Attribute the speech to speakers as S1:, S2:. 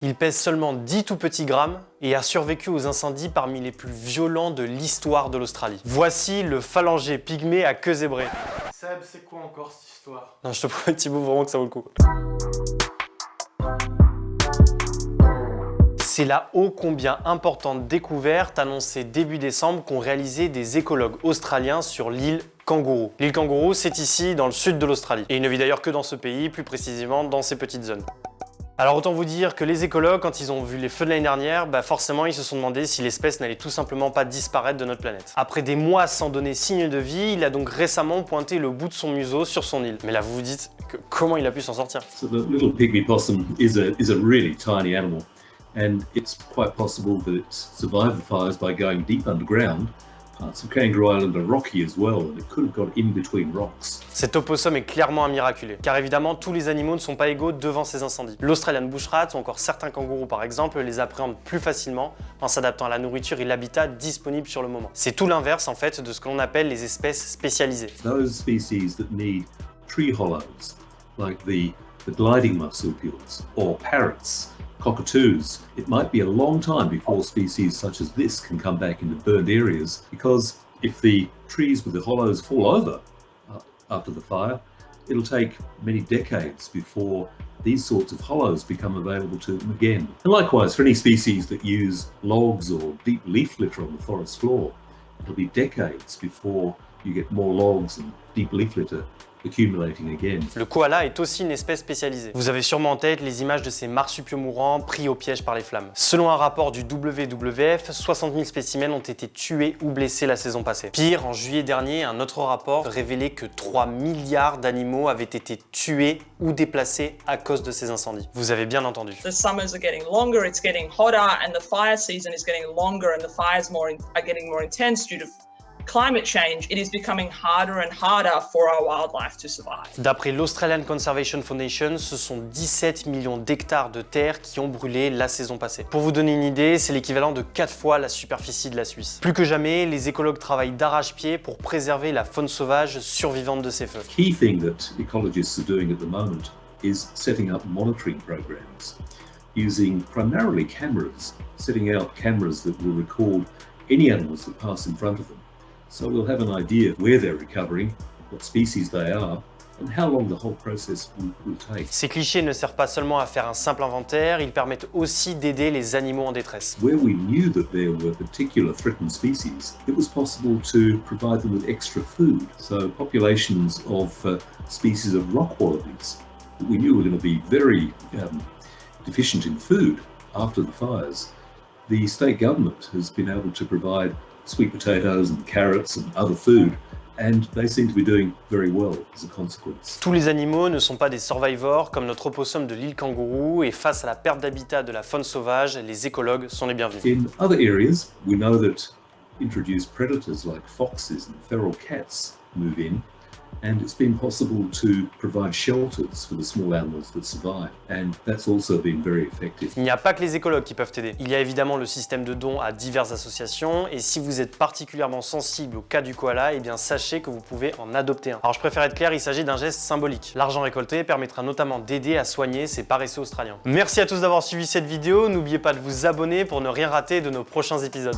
S1: Il pèse seulement 10 tout petits grammes et a survécu aux incendies parmi les plus violents de l'histoire de l'Australie. Voici le phalangé pygmée à queue zébrée.
S2: Seb, c'est quoi encore cette histoire?
S1: Non, je te promets Thibaut, vraiment que ça vaut le coup. C'est la ô combien importante découverte annoncée début décembre qu'ont réalisé des écologues australiens sur l'île Kangourou. L'île Kangourou, c'est ici, dans le sud de l'Australie. Et il ne vit d'ailleurs que dans ce pays, plus précisément dans ces petites zones. Alors autant vous dire que les écologues, quand ils ont vu les feux de l'année dernière, forcément ils se sont demandé si l'espèce n'allait tout simplement pas disparaître de notre planète. Après des mois sans donner signe de vie, il a donc récemment pointé le bout de son museau sur son île. Mais là vous vous dites, comment il a pu s'en sortir?
S3: So the little pygmy possum is a really tiny animal, and it's quite possible that it survived the fires by going deep underground. Parts of Kangaroo Island are rocky as well, and it could have got in between rocks.
S1: Cet opossum est clairement un miraculé, car évidemment tous les animaux ne sont pas égaux devant ces incendies. L'Australian bushrat ou encore certains kangourous par exemple les appréhendent plus facilement en s'adaptant à la nourriture et l'habitat disponible sur le moment. C'est tout l'inverse en fait de ce que l'on appelle les espèces spécialisées.
S3: Those species that need tree hollows, like the gliding marsupials or parrots, cockatoos, it might be a long time before species such as this can come back into burned areas, because if the trees with the hollows fall over after the fire, it'll take many decades before these sorts of hollows become available to them again. And likewise, for any species that use logs or deep leaf litter on the forest floor, it'll be decades before you get more logs and deep leaf litter accumulating again.
S1: Le koala est aussi une espèce spécialisée. Vous avez sûrement en tête les images de ces marsupiaux mourants pris au piège par les flammes. Selon un rapport du WWF, 60 000 spécimens ont été tués ou blessés la saison passée. Pire, en juillet dernier, un autre rapport révélait que 3 milliards d'animaux avaient été tués ou déplacés à cause de ces incendies. Vous avez bien entendu.
S4: The summers are getting longer, it's getting hotter, and the fire season is getting longer, and the fires are getting more intense due to climate change. It is becoming harder and harder for our wildlife to survive.
S1: D'après l'Australian Conservation Foundation, ce sont 17 millions d'hectares de terre qui ont brûlé la saison passée. Pour vous donner une idée, c'est l'équivalent de 4 fois la superficie de la Suisse. Plus que jamais, les écologues travaillent d'arrache-pied pour préserver la faune sauvage survivante de ces feux.
S3: Key thing that ecologists are doing at the moment is setting up monitoring programs using primarily cameras, setting out cameras that will record any animals that pass in front of them. So we'll have an idea of where they're recovering, what species they are, and how long the whole process will take.
S1: Ces clichés ne servent pas seulement à faire un simple inventaire, ils permettent aussi d'aider les animaux en détresse.
S3: Where we knew that there were particular threatened species, it was possible to provide them with extra food. So populations of species of rock wallabies that we knew were going to be very deficient in food after the fires, the state government has been able to provide sweet potatoes and carrots and other food, and they seem to be doing very well as a consequence.
S1: Tous les animaux ne sont pas des survivors comme notre opossum de l'île Kangourou, et face à la perte d'habitat de la faune sauvage, les écologues sont les bienvenus.
S3: In other areas, we know that introduced predators like foxes and feral cats move in, and it's been possible to provide shelters for the small animals that survive, and that's also been very effective.
S1: Il n'y a pas que les écologues qui peuvent aider. Il y a évidemment le système de dons à diverses associations, et si vous êtes particulièrement sensible au cas du koala, eh bien sachez que vous pouvez en adopter un. Alors je préfère être clair, il s'agit d'un geste symbolique. L'argent récolté permettra notamment d'aider à soigner ces paresseux australiens. Merci à tous d'avoir suivi cette vidéo, n'oubliez pas de vous abonner pour ne rien rater de nos prochains épisodes.